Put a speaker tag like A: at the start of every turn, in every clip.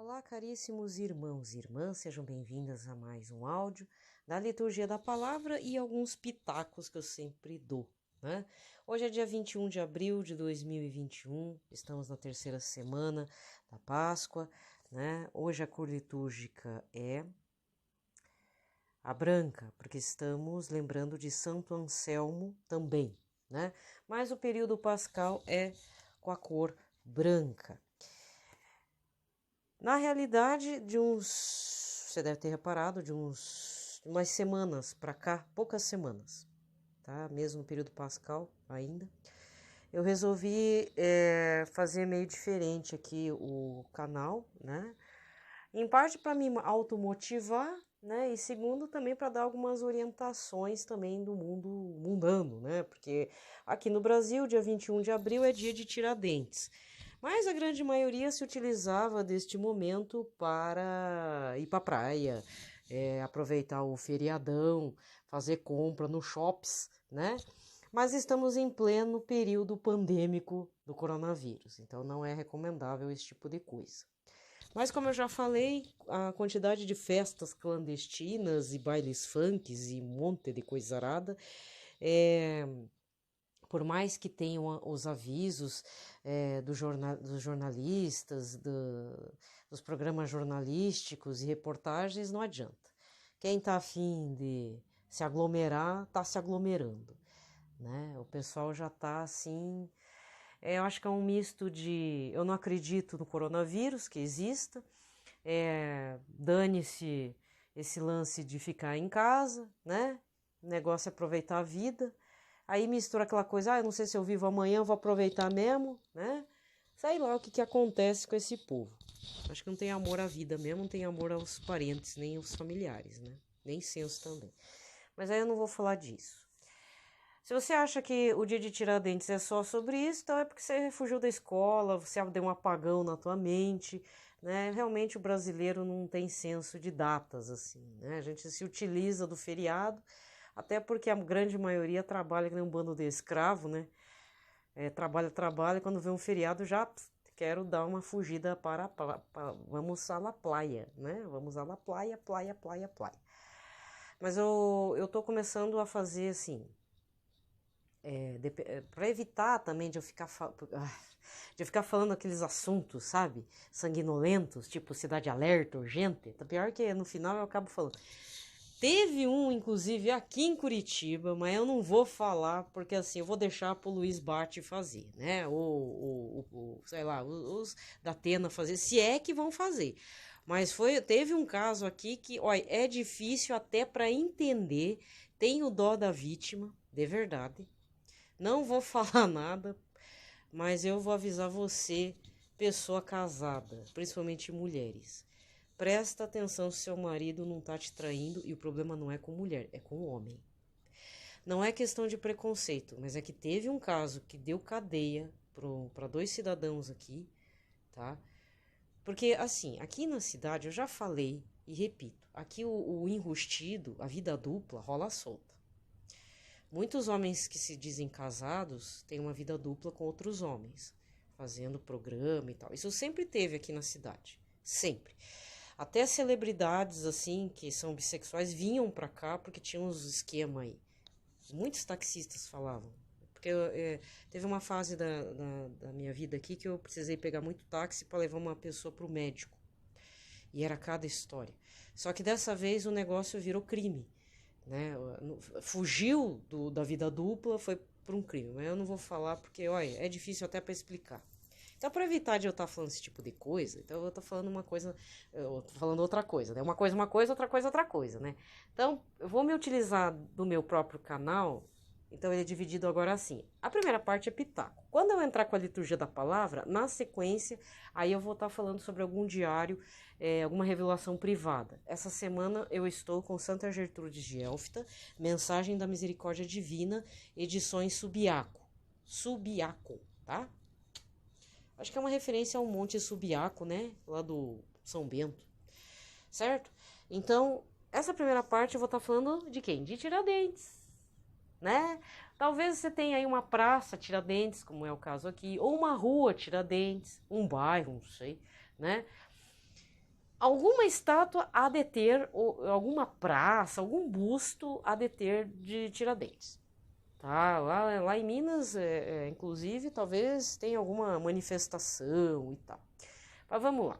A: Olá, caríssimos irmãos e irmãs, sejam bem-vindas a mais um áudio da Liturgia da Palavra e alguns pitacos que eu sempre dou, né? Hoje é dia 21 de abril de 2021, estamos na terceira semana da Páscoa, né? Hoje a cor litúrgica é a branca, porque estamos lembrando de Santo Anselmo também, né? Mas o período pascal é com a cor branca. Na realidade, você deve ter reparado, de umas semanas para cá, poucas semanas, tá? Mesmo no período pascal ainda, eu resolvi fazer meio diferente aqui o canal, né? Em parte para me automotivar, né? E segundo também para dar algumas orientações também do mundo mundano, né? Porque aqui no Brasil, dia 21 de abril é dia de Tiradentes. Mas a grande maioria se utilizava deste momento para ir para a praia, aproveitar o feriadão, fazer compra no shops, né? Mas estamos em pleno período pandêmico do coronavírus, então não é recomendável esse tipo de coisa. Mas como eu já falei, a quantidade de festas clandestinas e bailes funks e um monte de coisa arada, por mais que tenham os avisos dos jornalistas, dos programas jornalísticos e reportagens, não adianta. Quem está afim de se aglomerar, está se aglomerando, né? O pessoal já está assim... eu acho que é um misto de... Eu não acredito no coronavírus, que exista. Dane-se esse lance de ficar em casa, né? O negócio é aproveitar a vida. Aí mistura aquela coisa, eu não sei se eu vivo amanhã, eu vou aproveitar mesmo, né? Sei lá o que acontece com esse povo. Acho que não tem amor à vida mesmo, não tem amor aos parentes, nem aos familiares, né? Nem senso também. Mas aí eu não vou falar disso. Se você acha que o dia de Tiradentes é só sobre isso, então é porque você fugiu da escola, você deu um apagão na tua mente, né? Realmente o brasileiro não tem senso de datas, assim, né? A gente se utiliza do feriado, até porque a grande maioria trabalha que nem um bando de escravo, né? Trabalha, quando vê um feriado já quero dar uma fugida vamos à la playa, né? Vamos à la playa, playa. Mas eu tô começando a fazer assim, para evitar também de eu ficar falando aqueles assuntos, sabe? Sanguinolentos, tipo Cidade Alerta, urgente. Tá pior que no final eu acabo falando. Teve um, inclusive, aqui em Curitiba, mas eu não vou falar, porque assim, eu vou deixar pro Luiz Bate fazer, né? Sei lá, os da Atena fazer, se é que vão fazer. Mas teve um caso aqui que, olha, é difícil até para entender, tenho dó da vítima, de verdade. Não vou falar nada, mas eu vou avisar você, pessoa casada, principalmente mulheres. Presta atenção se seu marido não tá te traindo e o problema não é com mulher, é com o homem. Não é questão de preconceito, mas é que teve um caso que deu cadeia para 2 cidadãos aqui, tá? Porque, assim, aqui na cidade, eu já falei e repito, aqui o enrustido, a vida dupla, rola solta. Muitos homens que se dizem casados têm uma vida dupla com outros homens, fazendo programa e tal. Isso sempre teve aqui na cidade, sempre. Até celebridades, assim, que são bissexuais, vinham pra cá porque tinham uns esquemas aí. Muitos taxistas falavam. Porque teve uma fase da minha vida aqui que eu precisei pegar muito táxi para levar uma pessoa pro médico. E era cada história. Só que dessa vez o negócio virou crime, né? Fugiu da vida dupla, foi por um crime. Mas eu não vou falar porque, olha, é difícil até para explicar. Então, para evitar de eu estar falando esse tipo de coisa, então eu tô falando uma coisa, eu tô falando outra coisa, né? Uma coisa, outra coisa, né? Então, eu vou me utilizar do meu próprio canal, então ele é dividido agora assim. A primeira parte é pitaco. Quando eu entrar com a liturgia da palavra, na sequência, aí eu vou estar falando sobre algum diário, alguma revelação privada. Essa semana eu estou com Santa Gertrudes de Elfta, Mensagem da Misericórdia Divina, edições Subiaco, tá? Acho que é uma referência ao Monte Subiaco, né? Lá do São Bento. Certo? Então, essa primeira parte eu vou estar falando de quem? De Tiradentes, né? Talvez você tenha aí uma praça Tiradentes, como é o caso aqui, ou uma rua Tiradentes, um bairro, não sei, né? alguma estátua há de ter, ou alguma praça, algum busto há de ter de Tiradentes. Tá? Lá em Minas, inclusive, talvez tenha alguma manifestação e tal. Mas vamos lá.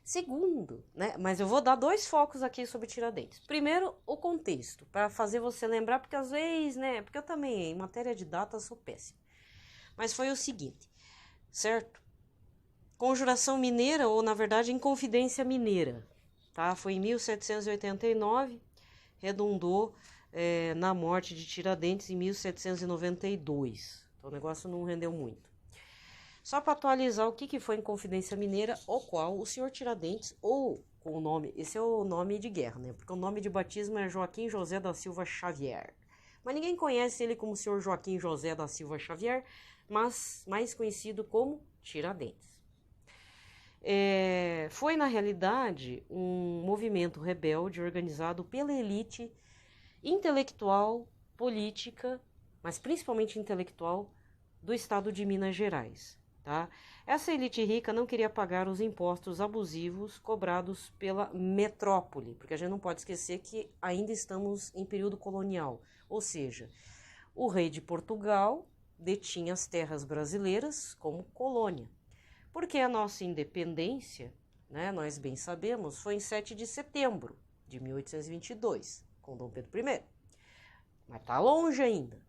A: Segundo, né? Mas eu vou dar 2 focos aqui sobre Tiradentes. Primeiro, o contexto, para fazer você lembrar, porque às vezes, né? Porque eu também, em matéria de data, sou péssimo. Mas foi o seguinte, certo? Conjuração Mineira, ou na verdade, Inconfidência Mineira, tá? Foi em 1789, redundou na morte de Tiradentes em 1792. Então o negócio não rendeu muito. Só para atualizar o que foi Inconfidência Mineira, o qual o senhor Tiradentes, ou com o nome, esse é o nome de guerra, né? Porque o nome de batismo é Joaquim José da Silva Xavier. Mas ninguém conhece ele como senhor Joaquim José da Silva Xavier, mas mais conhecido como Tiradentes. Foi, na realidade, um movimento rebelde organizado pela elite intelectual, política, mas principalmente intelectual, do estado de Minas Gerais. Tá? Essa elite rica não queria pagar os impostos abusivos cobrados pela metrópole, porque a gente não pode esquecer que ainda estamos em período colonial, ou seja, o rei de Portugal detinha as terras brasileiras como colônia, porque a nossa independência, né, nós bem sabemos, foi em 7 de setembro de 1822, com Dom Pedro I, mas tá longe ainda.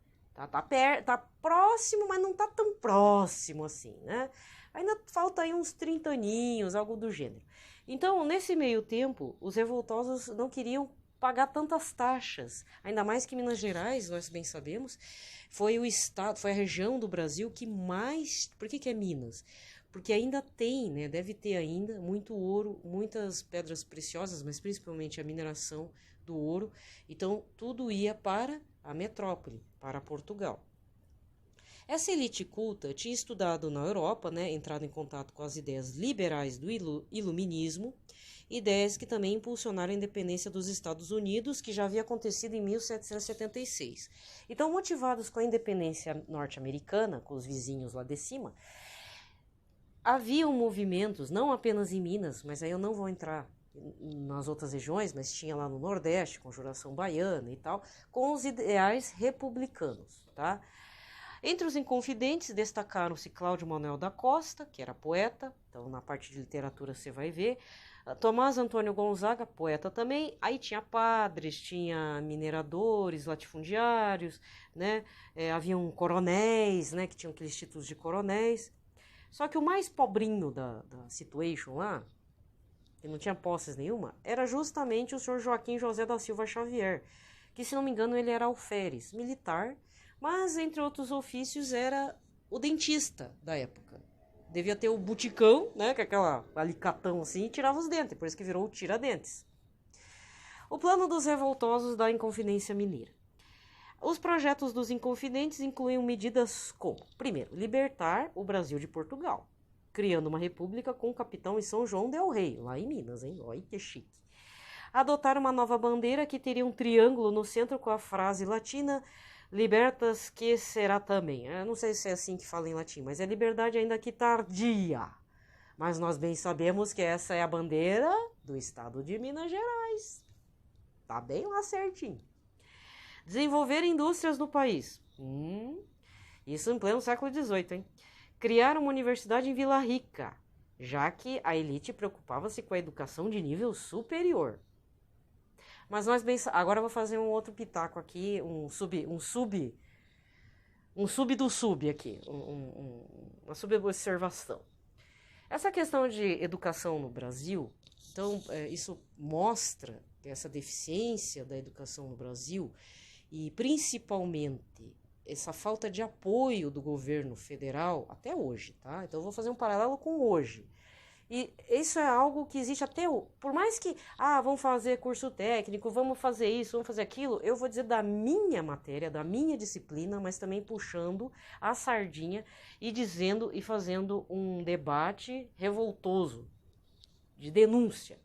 A: Tá próximo, mas não tá tão próximo assim, né? Ainda falta aí uns 30 aninhos, algo do gênero. Então, nesse meio tempo, os revoltosos não queriam pagar tantas taxas. Ainda mais que Minas Gerais, nós bem sabemos, foi o estado, foi a região do Brasil que mais... Por que é Minas? Porque ainda tem, né? Deve ter ainda muito ouro, muitas pedras preciosas, mas principalmente a mineração do ouro. Então, tudo ia para a metrópole, para Portugal. Essa elite culta tinha estudado na Europa, né, entrado em contato com as ideias liberais do iluminismo, ideias que também impulsionaram a independência dos Estados Unidos, que já havia acontecido em 1776. Então, motivados com a independência norte-americana, com os vizinhos lá de cima, haviam movimentos, não apenas em Minas, mas aí eu não vou entrar nas outras regiões, mas tinha lá no Nordeste, Conjuração Baiana e tal, com os ideais republicanos, tá? Entre os inconfidentes destacaram-se Cláudio Manuel da Costa, que era poeta, então na parte de literatura você vai ver, Tomás Antônio Gonzaga, poeta também, aí tinha padres, tinha mineradores, latifundiários, né? Haviam coronéis, né, que tinham aqueles títulos de coronéis, só que o mais pobrinho da situation lá, que não tinha posses nenhuma, era justamente o senhor Joaquim José da Silva Xavier, que, se não me engano, ele era alferes, militar, mas, entre outros ofícios, era o dentista da época. Devia ter o buticão, né, com aquela alicatão assim, e tirava os dentes, por isso que virou o Tiradentes. O plano dos revoltosos da Inconfidência Mineira. Os projetos dos Inconfidentes incluíam medidas como, primeiro, libertar o Brasil de Portugal, criando uma república com o capitão em São João del Rei, lá em Minas, hein? Olha que chique. Adotar uma nova bandeira que teria um triângulo no centro com a frase latina libertas que será também. Eu não sei se é assim que fala em latim, mas é liberdade ainda que tardia. Mas nós bem sabemos que essa é a bandeira do estado de Minas Gerais. Tá bem lá certinho. Desenvolver indústrias no país. Isso em pleno século XVIII, hein? Criar uma universidade em Vila Rica, já que a elite preocupava-se com a educação de nível superior. Mas nós bem... Agora eu vou fazer um outro pitaco aqui, um sub do sub aqui, uma subobservação. Essa questão de educação no Brasil, então, isso mostra essa deficiência da educação no Brasil e principalmente essa falta de apoio do governo federal até hoje, tá? Então eu vou fazer um paralelo com hoje. E isso é algo que existe até hoje. Por mais que, vamos fazer curso técnico, vamos fazer isso, vamos fazer aquilo, eu vou dizer da minha matéria, da minha disciplina, mas também puxando a sardinha e dizendo e fazendo um debate revoltoso, de denúncia,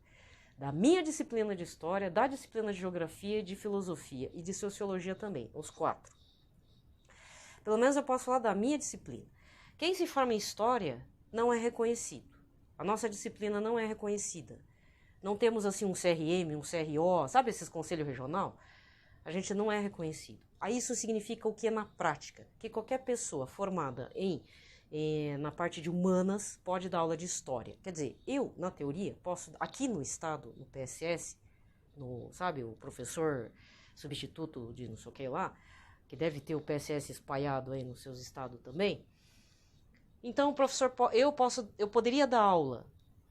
A: da minha disciplina de história, da disciplina de geografia, de filosofia e de sociologia também, os 4. Pelo menos eu posso falar da minha disciplina. Quem se forma em história não é reconhecido. A nossa disciplina não é reconhecida. Não temos assim um CRM, um CRO, sabe esses conselhos regional? A gente não é reconhecido. Aí isso significa o que na prática? Que qualquer pessoa formada na parte de humanas pode dar aula de história. Quer dizer, eu, na teoria, posso, aqui no estado, no PSS, sabe, o professor substituto de não sei o que lá, que deve ter o PSS espalhado aí nos seus estados também. Então, professor, eu poderia dar aula,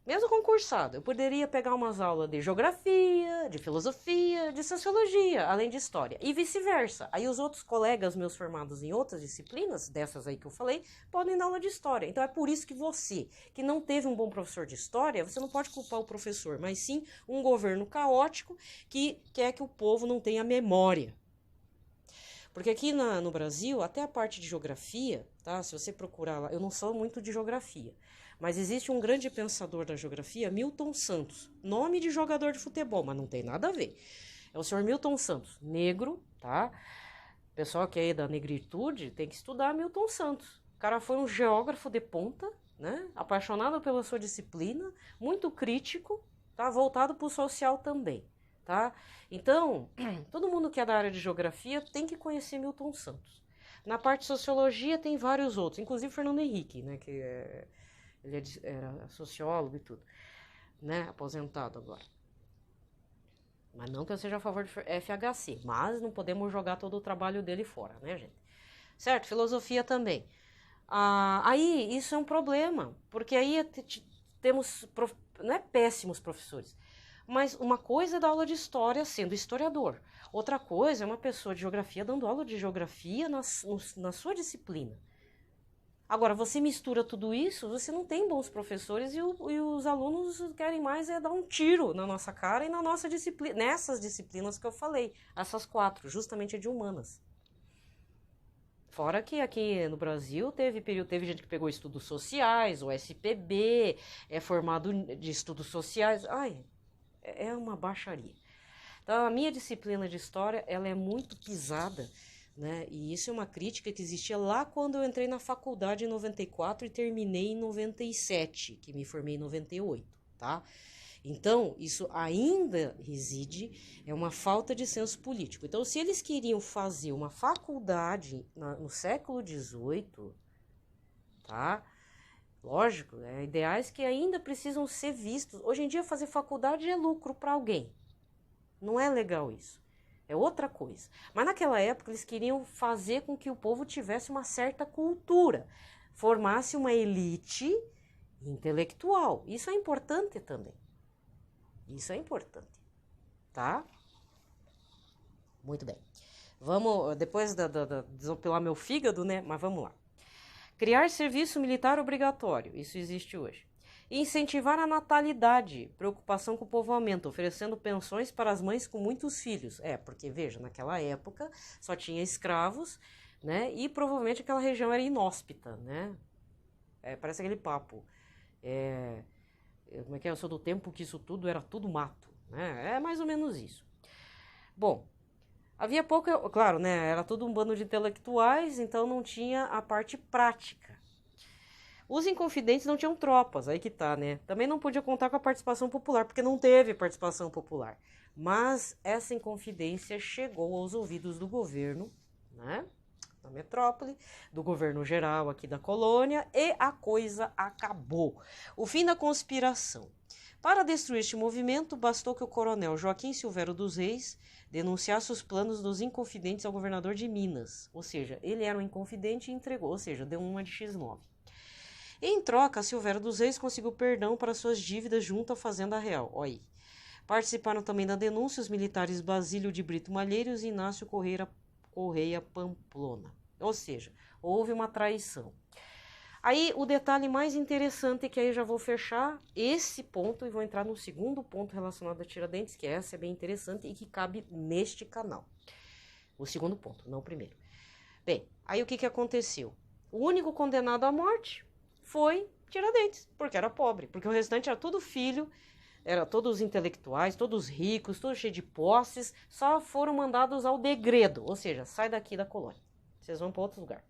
A: mesmo concursado, eu poderia pegar umas aulas de geografia, de filosofia, de sociologia, além de história, e vice-versa. Aí os outros colegas meus formados em outras disciplinas, dessas aí que eu falei, podem dar aula de história. Então é por isso que você, que não teve um bom professor de história, você não pode culpar o professor, mas sim um governo caótico que quer que o povo não tenha memória. Porque aqui no Brasil, até a parte de geografia, tá? Se você procurar lá, eu não sou muito de geografia, mas existe um grande pensador da geografia, Milton Santos. Nome de jogador de futebol, mas não tem nada a ver. É o senhor Milton Santos, negro, tá? Pessoal que é aí da negritude tem que estudar Milton Santos. O cara foi um geógrafo de ponta, né? Apaixonado pela sua disciplina, muito crítico, tá? Voltado para o social também. Tá? Então, todo mundo que é da área de geografia tem que conhecer Milton Santos. Na parte de sociologia tem vários outros, inclusive Fernando Henrique, né, que ele era sociólogo e tudo, né, aposentado agora. Mas não que eu seja a favor de FHC, mas não podemos jogar todo o trabalho dele fora, né, gente? Certo? Filosofia também. Aí isso é um problema, porque aí temos, não é péssimos professores, mas uma coisa é dar aula de história sendo historiador. Outra coisa é uma pessoa de geografia dando aula de geografia na sua disciplina. Agora, você mistura tudo isso, você não tem bons professores e os alunos querem mais dar um tiro na nossa cara e na nossa disciplina, nessas disciplinas que eu falei, essas 4, justamente a de humanas. Fora que aqui no Brasil teve gente que pegou estudos sociais, o SPB, é formado de estudos sociais. Ai, é uma baixaria. Então, a minha disciplina de história, ela é muito pisada, né? E isso é uma crítica que existia lá quando eu entrei na faculdade em 94 e terminei em 97, que me formei em 98, tá? Então, isso ainda reside, é uma falta de senso político. Então, se eles queriam fazer uma faculdade no século XVIII, tá? Lógico, ideais que ainda precisam ser vistos. Hoje em dia, fazer faculdade é lucro para alguém. Não é legal isso. É outra coisa. Mas naquela época, eles queriam fazer com que o povo tivesse uma certa cultura. Formasse uma elite intelectual. Isso é importante também. Isso é importante. Tá? Muito bem. Vamos, depois de desopilar meu fígado, né? Mas vamos lá. Criar serviço militar obrigatório, isso existe hoje. Incentivar a natalidade, preocupação com o povoamento, oferecendo pensões para as mães com muitos filhos. Porque, veja, naquela época só tinha escravos, né? E provavelmente aquela região era inóspita, né? Parece aquele papo. Como é que é? Eu sou do tempo que isso tudo era tudo mato, né? É mais ou menos isso. Bom, havia pouco, claro, né? Era tudo um bando de intelectuais, então não tinha a parte prática. Os inconfidentes não tinham tropas, aí que tá, né? Também não podia contar com a participação popular, porque não teve participação popular. Mas essa inconfidência chegou aos ouvidos do governo, né? Da metrópole, do governo geral aqui da colônia, e a coisa acabou. O fim da conspiração. Para destruir este movimento, bastou que o coronel Joaquim Silvério dos Reis denunciasse os planos dos inconfidentes ao governador de Minas. Ou seja, ele era um inconfidente e entregou, ou seja, deu uma de X9. Em troca, Silvério dos Reis conseguiu perdão para suas dívidas junto à Fazenda Real. Olha aí. Participaram também da denúncia os militares Basílio de Brito Malheiros e Inácio Correia Pamplona. Ou seja, houve uma traição. Aí, o detalhe mais interessante, que aí eu já vou fechar esse ponto e vou entrar no segundo ponto relacionado a Tiradentes, que essa é bem interessante e que cabe neste canal. O segundo ponto, não o primeiro. Bem, aí o que aconteceu? O único condenado à morte foi Tiradentes, porque era pobre, porque o restante era tudo filho, era todos intelectuais, todos ricos, todos cheios de posses, só foram mandados ao degredo, ou seja, sai daqui da colônia, vocês vão para outro lugar,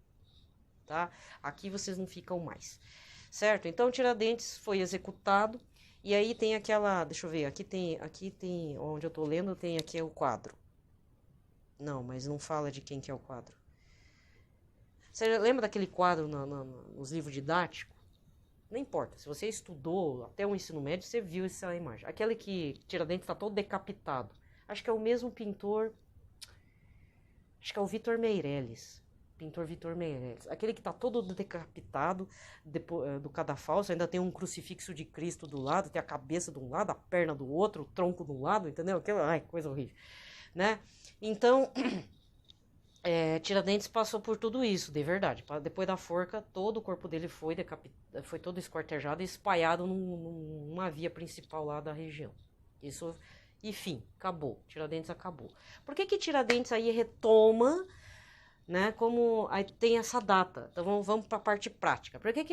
A: tá? Aqui vocês não ficam mais. certo? Então Tiradentes foi executado, e aí tem aquela, deixa eu ver, aqui tem, onde eu tô lendo, tem aqui o quadro. Não, mas não fala de quem que é o quadro. Você lembra daquele quadro nos livros didáticos? Não importa, se você estudou até o ensino médio, você viu essa imagem. Aquele que Tiradentes está todo decapitado. Acho que é o mesmo pintor, acho que é o Vitor Meirelles. Pintor Vitor Meirelles. Aquele que está todo decapitado do cadafalso, ainda tem um crucifixo de Cristo do lado, tem a cabeça de um lado, a perna do outro, o tronco de um lado, entendeu? Ai, coisa horrível, né? Então... Tiradentes passou por tudo isso, de verdade. Depois da forca, todo o corpo dele foi todo esquartejado e espalhado numa via principal lá da região. Isso, enfim, acabou. Tiradentes acabou. Por que Tiradentes aí retoma, né? Como aí tem essa data? Então vamos para a parte prática. Porque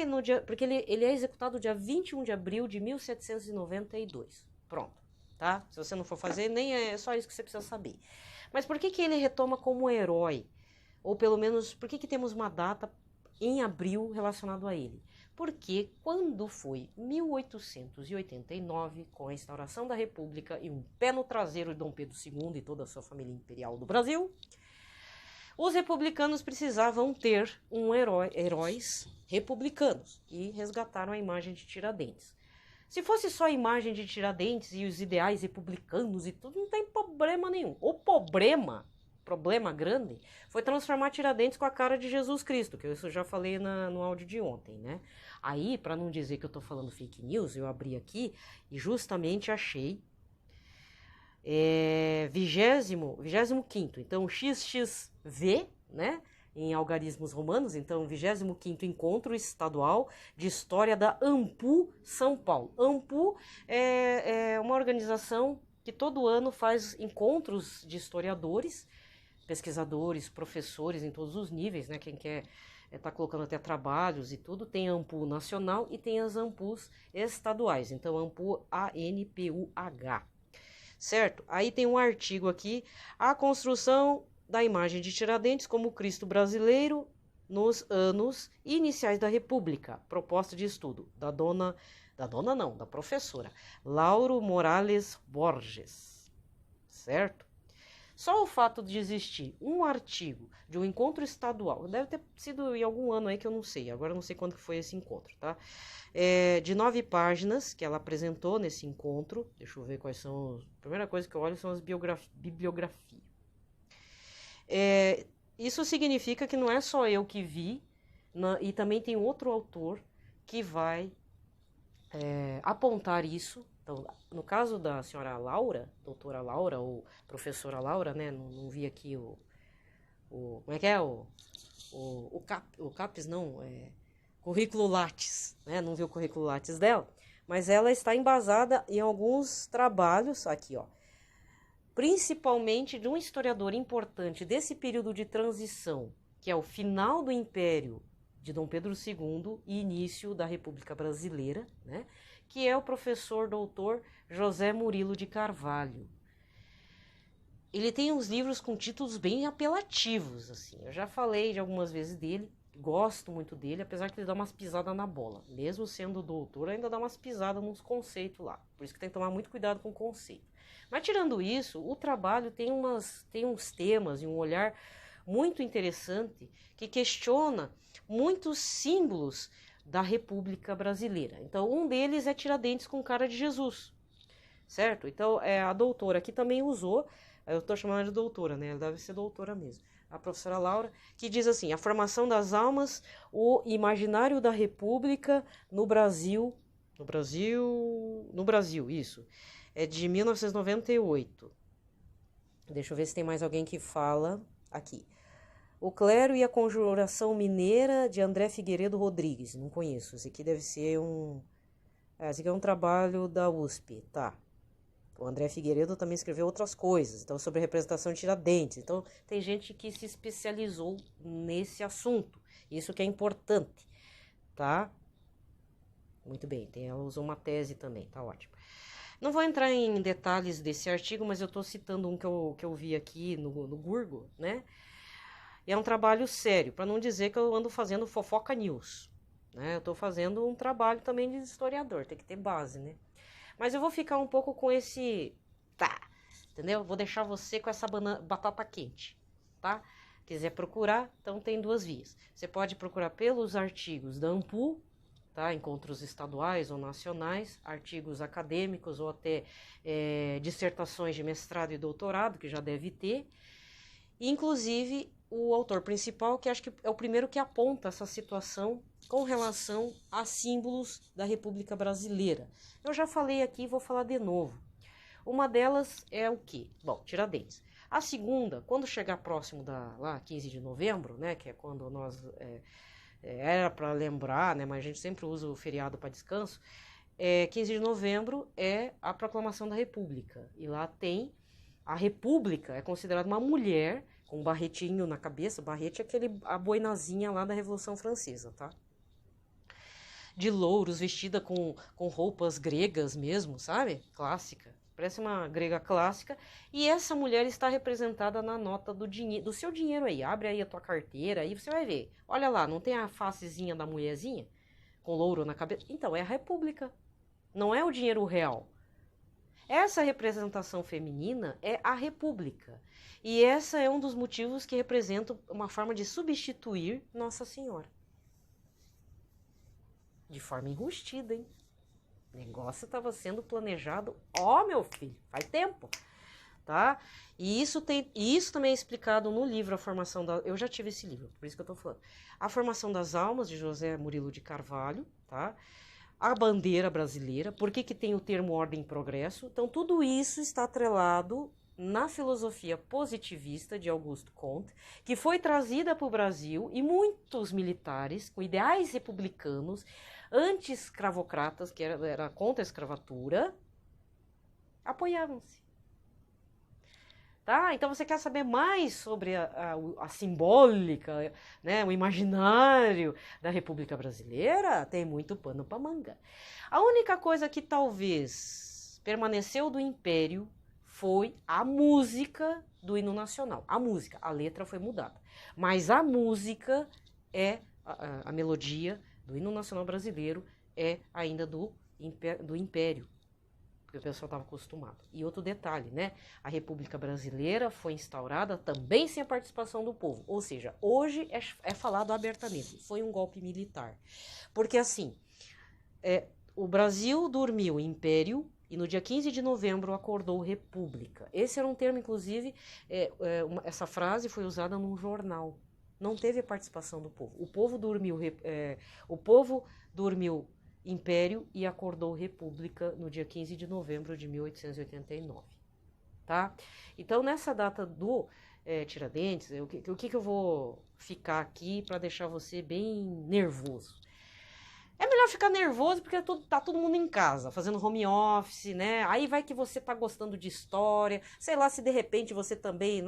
A: ele é executado dia 21 de abril de 1792. Pronto, tá? Se você não for fazer, nem é só isso que você precisa saber. Mas por que ele retoma como herói? Ou pelo menos, por que temos uma data em abril relacionado a ele? Porque quando foi 1889, com a instauração da República e um pé no traseiro de Dom Pedro II e toda a sua família imperial do Brasil, os republicanos precisavam ter heróis republicanos e resgataram a imagem de Tiradentes. Se fosse só a imagem de Tiradentes e os ideais republicanos e tudo, não tem problema nenhum. O problema grande, foi transformar Tiradentes com a cara de Jesus Cristo, que eu já falei no áudio de ontem, né? Aí, para não dizer que eu tô falando fake news, eu abri aqui e justamente achei 25º, então XXV, né? Em algarismos romanos, então 25º Encontro Estadual de História da AMPU São Paulo. AMPU é uma organização que todo ano faz encontros de historiadores, pesquisadores, professores em todos os níveis, né? Quem quer tá colocando até trabalhos e tudo, tem a AMPU nacional e tem as AMPUs estaduais, então AMPU ANPUH, certo? Aí tem um artigo aqui, a construção da imagem de Tiradentes como Cristo brasileiro nos anos iniciais da República. Proposta de estudo da professora Lauro Morales Borges, certo? Só o fato de existir um artigo de um encontro estadual, deve ter sido em algum ano aí que eu não sei, agora eu não sei quando foi esse encontro, tá? De 9 páginas que ela apresentou nesse encontro, deixa eu ver quais são, a primeira coisa que eu olho são as bibliografias. Isso significa que não é só eu que vi, e também tem outro autor que vai apontar isso. Então, no caso da senhora Laura, doutora Laura ou professora Laura, né, não vi aqui como é que é? O CAPES, não, currículo Lattes, né, não vi o currículo Lattes dela, mas ela está embasada em alguns trabalhos, aqui, ó, principalmente de um historiador importante desse período de transição, que é o final do Império de Dom Pedro II e início da República Brasileira, né? Que é o professor doutor José Murilo de Carvalho. Ele tem uns livros com títulos bem apelativos, assim. Eu já falei de algumas vezes dele, gosto muito dele, apesar que ele dá umas pisadas na bola. Mesmo sendo doutor, ainda dá umas pisadas nos conceitos lá. Por isso que tem que tomar muito cuidado com o conceito. Mas tirando isso, o trabalho tem uns temas e um olhar muito interessante que questiona muitos símbolos da República Brasileira. Então, um deles é Tiradentes com cara de Jesus, certo? Então, a doutora aqui também usou, eu estou chamando ela de doutora, né? Ela deve ser doutora mesmo. A professora Laura, que diz assim, a formação das almas, o imaginário da República no Brasil, isso, é de 1998. Deixa eu ver se tem mais alguém que fala aqui. O Clero e a Conjuração Mineira, de André Figueiredo Rodrigues. Não conheço. Esse aqui deve ser esse aqui é um trabalho da USP, tá? O André Figueiredo também escreveu outras coisas, então sobre representação de Tiradentes. Então tem gente que se especializou nesse assunto. Isso que é importante, tá? Muito bem, ela usou uma tese também, tá ótimo. Não vou entrar em detalhes desse artigo, mas eu estou citando um que eu vi aqui no Google, né? E é um trabalho sério, para não dizer que eu ando fazendo fofoca news, né? Eu estou fazendo um trabalho também de historiador, tem que ter base, né? Mas eu vou ficar um pouco com esse... Tá, entendeu? Vou deixar você com essa batata quente, tá? Quiser procurar, então tem duas vias. Você pode procurar pelos artigos da ANPU, tá? Encontros estaduais ou nacionais, artigos acadêmicos ou até dissertações de mestrado e doutorado, que já deve ter. Inclusive, o autor principal, que acho que é o primeiro que aponta essa situação com relação a símbolos da República Brasileira. Eu já falei aqui e vou falar de novo. Uma delas é o quê? Bom, Tiradentes. A segunda, quando chegar próximo lá 15 de novembro, né, que é quando nós... era para lembrar, né, mas a gente sempre usa o feriado para descanso, 15 de novembro é a proclamação da República. E lá tem a República, é considerada uma mulher com um barretinho na cabeça. Barrete é a boinazinha lá da Revolução Francesa, tá? De louros, vestida com roupas gregas mesmo, sabe? Clássica. Parece uma grega clássica. E essa mulher está representada na nota do seu dinheiro aí. Abre aí a tua carteira, aí você vai ver. Olha lá, não tem a facezinha da mulherzinha? Com louro na cabeça? Então, é a República. Não é o dinheiro real. Essa representação feminina é a República. E essa é um dos motivos que representa uma forma de substituir Nossa Senhora. De forma enrustida, hein? O negócio estava sendo planejado, meu filho, faz tempo, tá? E isso também é explicado no livro A Formação da... Eu já tive esse livro, por isso que eu tô falando. A Formação das Almas, de José Murilo de Carvalho, tá? A bandeira brasileira, por que tem o termo ordem e progresso? Então, tudo isso está atrelado na filosofia positivista de Auguste Comte, que foi trazida para o Brasil, e muitos militares com ideais republicanos, anti-escravocratas, que era contra a escravatura, apoiavam-se. Tá? Então você quer saber mais sobre a simbólica, né, o imaginário da República Brasileira? Tem muito pano para manga. A única coisa que talvez permaneceu do Império foi a música do hino nacional. A música, a letra foi mudada. Mas a música a melodia do hino nacional brasileiro é ainda do Império. Que o pessoal estava acostumado. E outro detalhe, né? A República Brasileira foi instaurada também sem a participação do povo. Ou seja, hoje é falado abertamente, foi um golpe militar. Porque assim, o Brasil dormiu império e no dia 15 de novembro acordou república. Esse era um termo, inclusive, essa frase foi usada num jornal. Não teve a participação do povo. O povo dormiu Império e acordou República no dia 15 de novembro de 1889, tá? Então, nessa data do Tiradentes, o que eu vou ficar aqui para deixar você bem nervoso? É melhor ficar nervoso porque tá todo mundo em casa, fazendo home office, né? Aí vai que você tá gostando de história, sei lá, se de repente você também,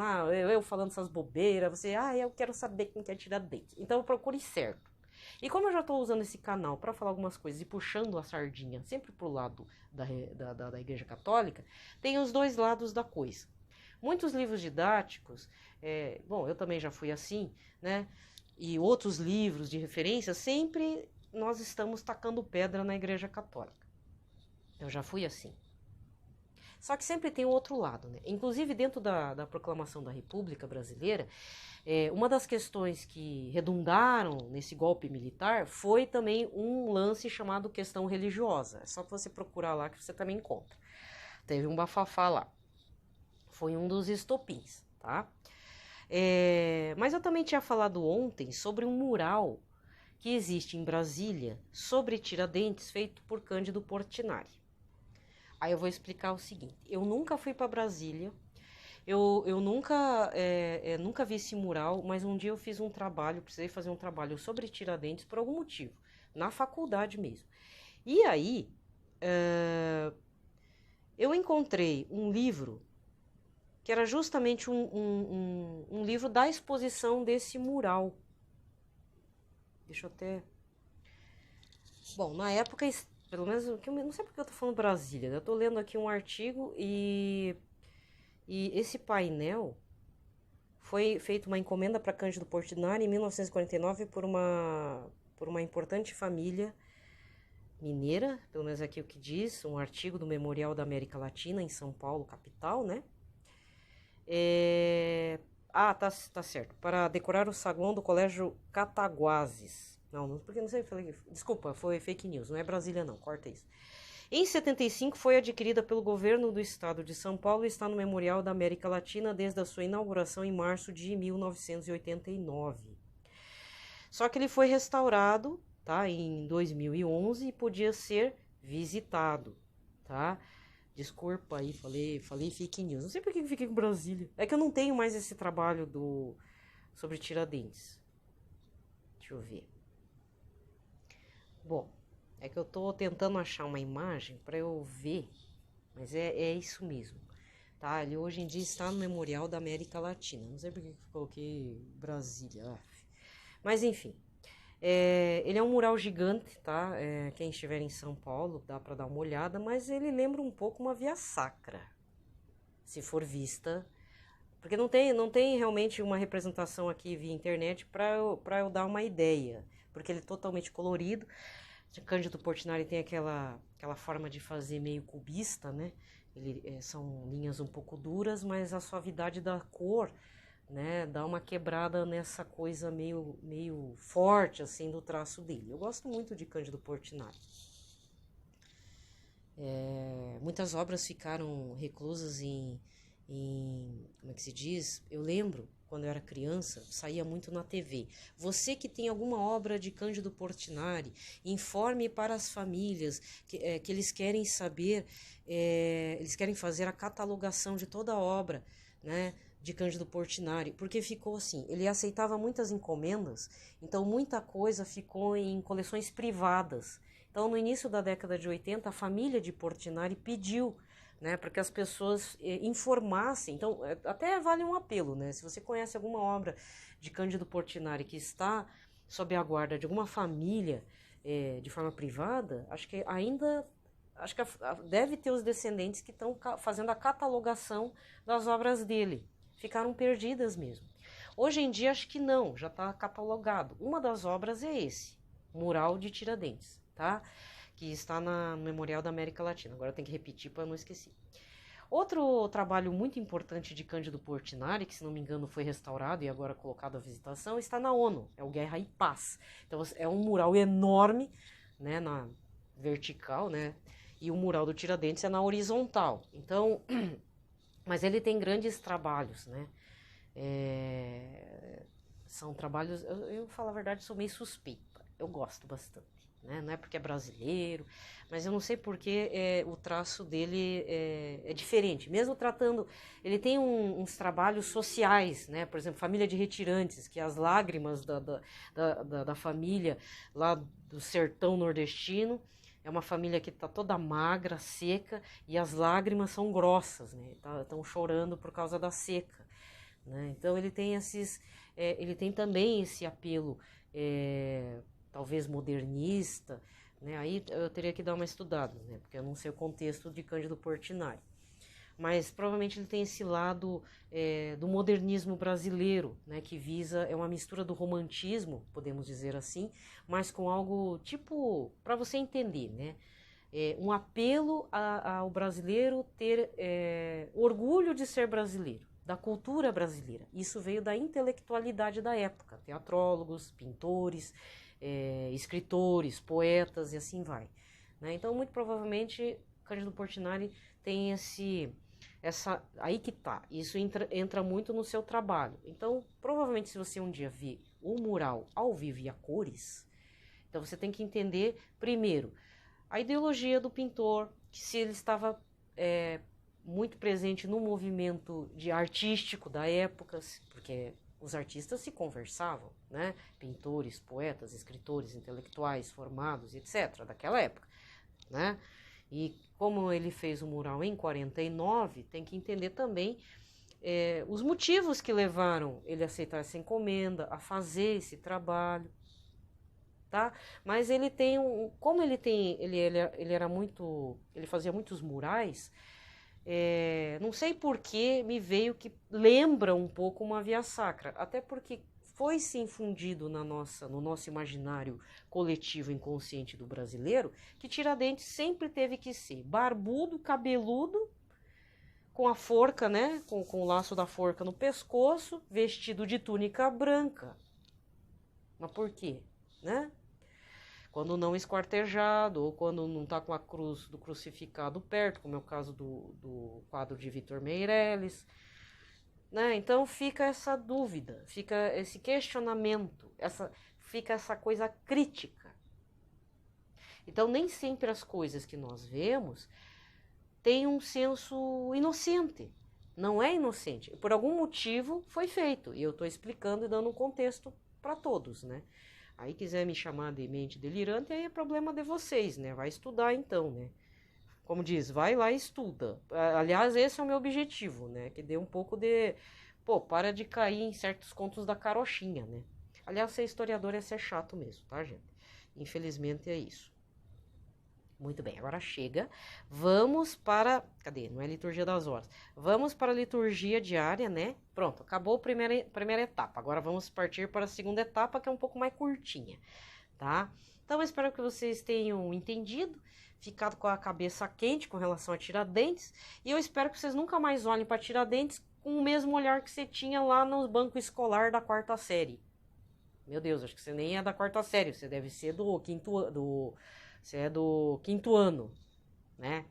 A: eu falando essas bobeiras, eu quero saber quem quer Tiradentes. Então, procure certo. E como eu já estou usando esse canal para falar algumas coisas e puxando a sardinha sempre pro lado da Igreja Católica, tem os dois lados da coisa. Muitos livros didáticos, eu também já fui assim, né? E outros livros de referência, sempre nós estamos tacando pedra na Igreja Católica. Eu já fui assim. Só que sempre tem o outro lado, né? Inclusive dentro da proclamação da República Brasileira, uma das questões que redundaram nesse golpe militar foi também um lance chamado questão religiosa. É só você procurar lá que você também encontra. Teve um bafafá lá. Foi um dos estopins, tá? Mas eu também tinha falado ontem sobre um mural que existe em Brasília sobre Tiradentes, feito por Cândido Portinari. Aí eu vou explicar o seguinte, eu nunca fui para Brasília, eu nunca vi esse mural, mas um dia eu fiz um trabalho, precisei fazer um trabalho sobre Tiradentes por algum motivo, na faculdade mesmo. E aí, eu encontrei um livro, que era justamente um livro da exposição desse mural. Deixa eu até... Bom, na época... Pelo menos, eu não sei porque eu tô falando Brasília, eu tô lendo aqui um artigo e esse painel foi feito uma encomenda para Cândido Portinari em 1949 por uma por uma importante família mineira, pelo menos aqui o que diz, um artigo do Memorial da América Latina, em São Paulo, capital, né? Tá certo. Para decorar o saguão do Colégio Cataguases. Não, porque não sei, falei, desculpa, foi fake news, não é Brasília não, corta isso. Em 75 foi adquirida pelo governo do estado de São Paulo e está no Memorial da América Latina desde a sua inauguração em março de 1989. Só que ele foi restaurado, tá, em 2011 e podia ser visitado, tá? Desculpa aí, falei fake news. Não sei por que eu fiquei com Brasília. É que eu não tenho mais esse trabalho sobre Tiradentes. Deixa eu ver. Bom, é que eu tô tentando achar uma imagem para eu ver, mas é isso mesmo, tá? Ele hoje em dia está no Memorial da América Latina. Não sei por que eu coloquei Brasília. Mas enfim, ele é um mural gigante, tá? Quem estiver em São Paulo dá para dar uma olhada, mas ele lembra um pouco uma via sacra, se for vista, porque não tem realmente uma representação aqui via internet para eu dar uma ideia, porque ele é totalmente colorido. Cândido Portinari tem aquela forma de fazer meio cubista, né? São linhas um pouco duras, mas a suavidade da cor, né, dá uma quebrada nessa coisa meio forte assim do traço dele. Eu gosto muito de Cândido Portinari. Muitas obras ficaram reclusas em como é que se diz? Eu lembro, quando eu era criança, saía muito na TV. Você que tem alguma obra de Cândido Portinari, informe para as famílias que eles querem saber, eles querem fazer a catalogação de toda a obra, né, de Cândido Portinari, porque ficou assim, ele aceitava muitas encomendas, então muita coisa ficou em coleções privadas. Então, no início da década de 80, a família de Portinari pediu, né, para que as pessoas informassem. Então, até vale um apelo, né? Se você conhece alguma obra de Cândido Portinari que está sob a guarda de alguma família de forma privada, acho que deve ter os descendentes que estão fazendo a catalogação das obras dele. Ficaram perdidas mesmo. Hoje em dia, acho que não, já está catalogado. Uma das obras é esse, Mural de Tiradentes, tá? Que está no Memorial da América Latina. Agora eu tenho que repetir para não esquecer. Outro trabalho muito importante de Cândido Portinari, que se não me engano foi restaurado e agora colocado à visitação, está na ONU, é o Guerra e Paz. Então é um mural enorme, né, na vertical, né, e o mural do Tiradentes é na horizontal. Então, mas ele tem grandes trabalhos, né, são trabalhos, eu falo a verdade, sou meio suspeita, eu gosto bastante. Né? Não é porque é brasileiro, mas eu não sei porque o traço dele é diferente. Mesmo tratando, ele tem uns trabalhos sociais, né? Por exemplo, Família de Retirantes, que é as lágrimas da família lá do sertão nordestino. É uma família que está toda magra, seca, e as lágrimas são grossas, né? Estão chorando por causa da seca. Né? Então ele tem ele tem também esse apelo talvez modernista, né? Aí eu teria que dar uma estudada, né? Porque eu não sei o contexto de Cândido Portinari. Mas provavelmente ele tem esse lado do modernismo brasileiro, né? Que visa, é uma mistura do romantismo, podemos dizer assim, mas com algo tipo, para você entender, né? Um apelo ao brasileiro ter orgulho de ser brasileiro, da cultura brasileira. Isso veio da intelectualidade da época, teatrólogos, pintores, escritores, poetas e assim vai. Né? Então, muito provavelmente, Cândido Portinari tem aí que tá, isso entra muito no seu trabalho. Então, provavelmente, se você um dia ver o mural ao vivo e a cores, então você tem que entender, primeiro, a ideologia do pintor, que se ele estava muito presente no movimento artístico da época, porque os artistas se conversavam, né? Pintores, poetas, escritores, intelectuais formados, etc., daquela época, né? E como ele fez o mural em 49, tem que entender também os motivos que levaram ele a aceitar essa encomenda, a fazer esse trabalho, tá? Mas ele tem como ele fazia muitos murais. Não sei por que me veio que lembra um pouco uma via sacra, até porque foi se infundido no nosso imaginário coletivo inconsciente do brasileiro, que Tiradentes sempre teve que ser barbudo, cabeludo, com a forca, né, com o laço da forca no pescoço, vestido de túnica branca. Mas por quê? Né? Quando não esquartejado, ou quando não está com a cruz do crucificado perto, como é o caso do quadro de Vitor Meirelles. Né? Então fica essa dúvida, fica esse questionamento, fica essa coisa crítica. Então nem sempre as coisas que nós vemos têm um senso inocente. Não é inocente. Por algum motivo foi feito. E eu estou explicando e dando um contexto para todos, né? Aí quiser me chamar de mente delirante, aí é problema de vocês, né? Vai estudar então, né? Como diz, vai lá e estuda. Aliás, esse é o meu objetivo, né? Que dê um pouco de... Pô, para de cair em certos contos da carochinha, né? Aliás, ser historiador é ser chato mesmo, tá, gente? Infelizmente é isso. Muito bem, agora chega. Vamos para... Cadê? Não é liturgia das horas. Vamos para a liturgia diária, né? Pronto, acabou a primeira etapa. Agora vamos partir para a segunda etapa, que é um pouco mais curtinha, tá? Então, eu espero que vocês tenham entendido, ficado com a cabeça quente com relação a Tiradentes. E eu espero que vocês nunca mais olhem para Tiradentes com o mesmo olhar que você tinha lá no banco escolar da 4ª série. Meu Deus, acho que você nem é da 4ª série, você deve ser você é do 5º ano, né?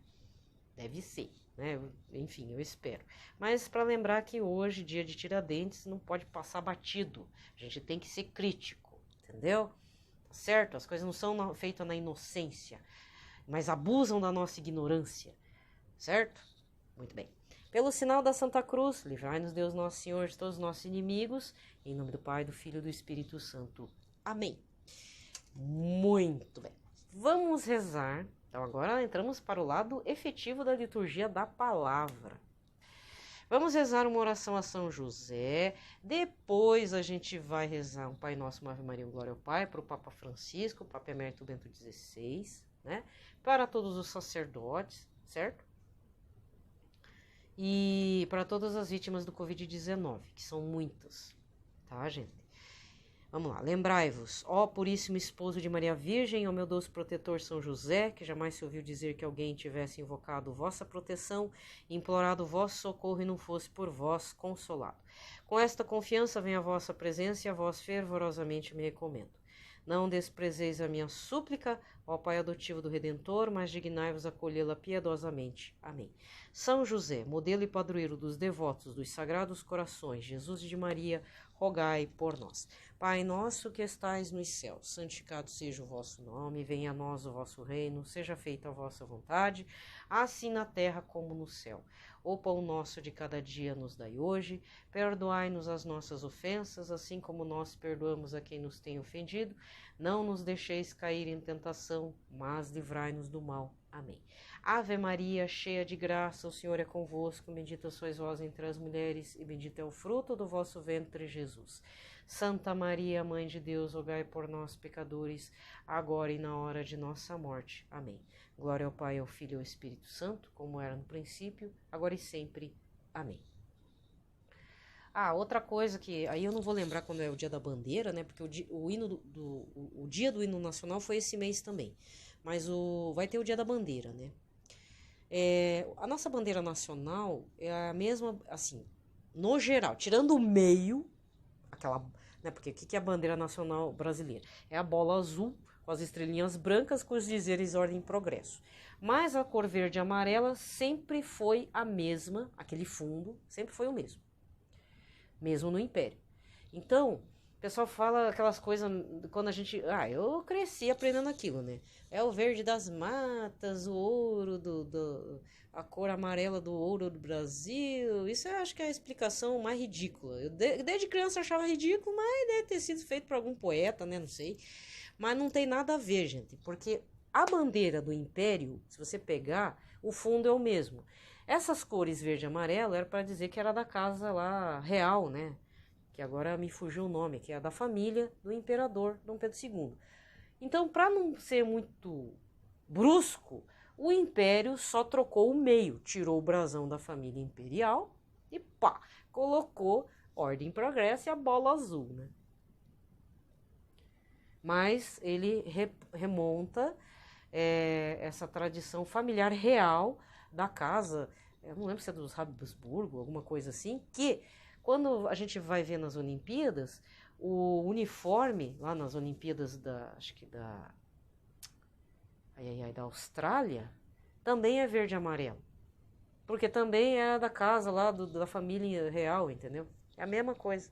A: Deve ser, né? Enfim, eu espero. Mas para lembrar que hoje, dia de Tiradentes, não pode passar batido. A gente tem que ser crítico, entendeu? Tá certo? As coisas não são feitas na inocência, mas abusam da nossa ignorância, certo? Muito bem. Pelo sinal da Santa Cruz, livrai-nos Deus Nosso Senhor de todos os nossos inimigos, em nome do Pai, do Filho e do Espírito Santo. Amém. Muito bem. Vamos rezar. Então agora entramos para o lado efetivo da liturgia da palavra. Vamos rezar uma oração a São José. Depois a gente vai rezar um Pai Nosso, uma Ave Maria, um Glória ao Pai, para o Papa Francisco, o Papa Emérito Bento XVI, né? Para todos os sacerdotes, certo? E para todas as vítimas do Covid-19, que são muitas, tá, gente? Vamos lá, lembrai-vos, ó puríssimo esposo de Maria Virgem, ó meu doce protetor São José, que jamais se ouviu dizer que alguém tivesse invocado vossa proteção, implorado vosso socorro e não fosse por vós consolado. Com esta confiança vem a vossa presença e a vós fervorosamente me recomendo. Não desprezeis a minha súplica, ó Pai adotivo do Redentor, mas dignai-vos acolhê-la piedosamente. Amém. São José, modelo e padroeiro dos devotos dos Sagrados Corações, Jesus e de Maria, rogai por nós. Pai nosso que estais nos céus, santificado seja o vosso nome, venha a nós o vosso reino, seja feita a vossa vontade, assim na terra como no céu. O pão nosso de cada dia nos dai hoje, perdoai-nos as nossas ofensas, assim como nós perdoamos a quem nos tem ofendido. Não nos deixeis cair em tentação, mas livrai-nos do mal. Amém. Ave Maria, cheia de graça, o Senhor é convosco, bendita sois vós entre as mulheres, e bendito é o fruto do vosso ventre, Jesus. Santa Maria, Mãe de Deus, rogai por nós, pecadores, agora e na hora de nossa morte. Amém. Glória ao Pai, ao Filho e ao Espírito Santo, como era no princípio, agora e sempre. Amém. Outra coisa que... Aí eu não vou lembrar quando é o dia da bandeira, né? Porque o dia do hino nacional foi esse mês também. Mas vai ter o dia da bandeira, né? A nossa bandeira nacional é a mesma, assim, no geral, tirando o meio, aquela... Né, porque o que é a bandeira nacional brasileira? É a bola azul com as estrelinhas brancas com os dizeres ordem e progresso. Mas a cor verde e amarela sempre foi a mesma, aquele fundo sempre foi o mesmo. Mesmo no Império. Então, o pessoal fala aquelas coisas quando a gente... eu cresci aprendendo aquilo, né? É o verde das matas, o ouro a cor amarela do ouro do Brasil. Isso eu acho que é a explicação mais ridícula. Eu desde criança achava ridículo, mas deve ter sido feito por algum poeta, né? Não sei. Mas não tem nada a ver, gente. Porque a bandeira do Império, se você pegar, o fundo é o mesmo. Essas cores verde e amarelo era para dizer que era da casa lá real, né? Que agora me fugiu o nome, que é a da família do imperador Dom Pedro II. Então, para não ser muito brusco, o Império só trocou o meio, tirou o brasão da família imperial e colocou ordem e progresso e a bola azul, né? mas ele remonta essa tradição familiar real da casa, eu não lembro se é dos Habsburgo, alguma coisa assim, que quando a gente vai ver nas Olimpíadas, o uniforme lá nas Olimpíadas da Austrália também é verde e amarelo, porque também é da casa lá da família real, entendeu? É a mesma coisa,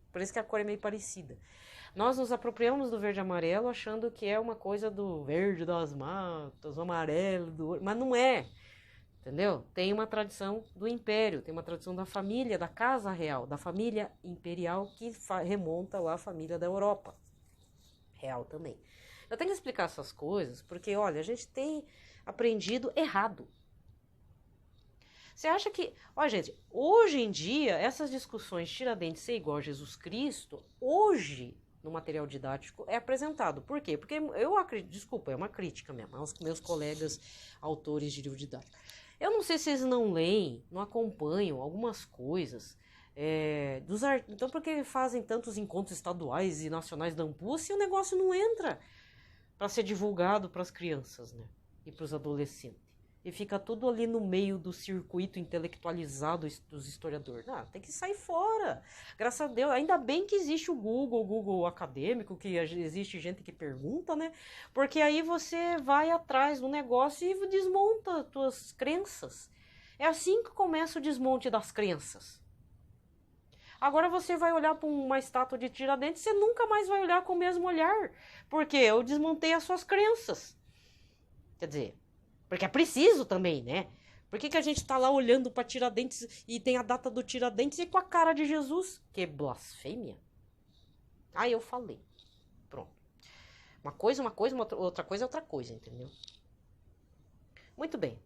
A: por isso que a cor é meio parecida. Nós nos apropriamos do verde e amarelo achando que é uma coisa do verde das matas, o amarelo do ouro, mas não é, entendeu? Tem uma tradição do império, tem uma tradição da família, da casa real, da família imperial que remonta lá à família da Europa, real também. Eu tenho que explicar essas coisas porque, olha, a gente tem aprendido errado. Você acha que... Olha, gente, hoje em dia, essas discussões Tiradentes ser igual a Jesus Cristo, hoje, no material didático, é apresentado. Por quê? Porque eu acredito... Desculpa, é uma crítica mesmo aos meus colegas autores de livro didático. Eu não sei se eles não leem, não acompanham algumas coisas. Então, por que fazem tantos encontros estaduais e nacionais da AMPU se o negócio não entra para ser divulgado para as crianças, né? E para os adolescentes? E fica tudo ali no meio do circuito intelectualizado dos historiadores. Tem que sair fora. Graças a Deus, ainda bem que existe o Google acadêmico, que existe gente que pergunta, né? Porque aí você vai atrás do negócio e desmonta as tuas crenças. É assim que começa o desmonte das crenças. Agora você vai olhar para uma estátua de Tiradentes, você nunca mais vai olhar com o mesmo olhar. Porque eu desmontei as suas crenças. Quer dizer... Porque é preciso também, né? Por que a gente tá lá olhando para Tiradentes e tem a data do Tiradentes e com a cara de Jesus? Que blasfêmia. Eu falei. Pronto. Uma coisa, outra coisa é outra coisa, entendeu? Muito bem.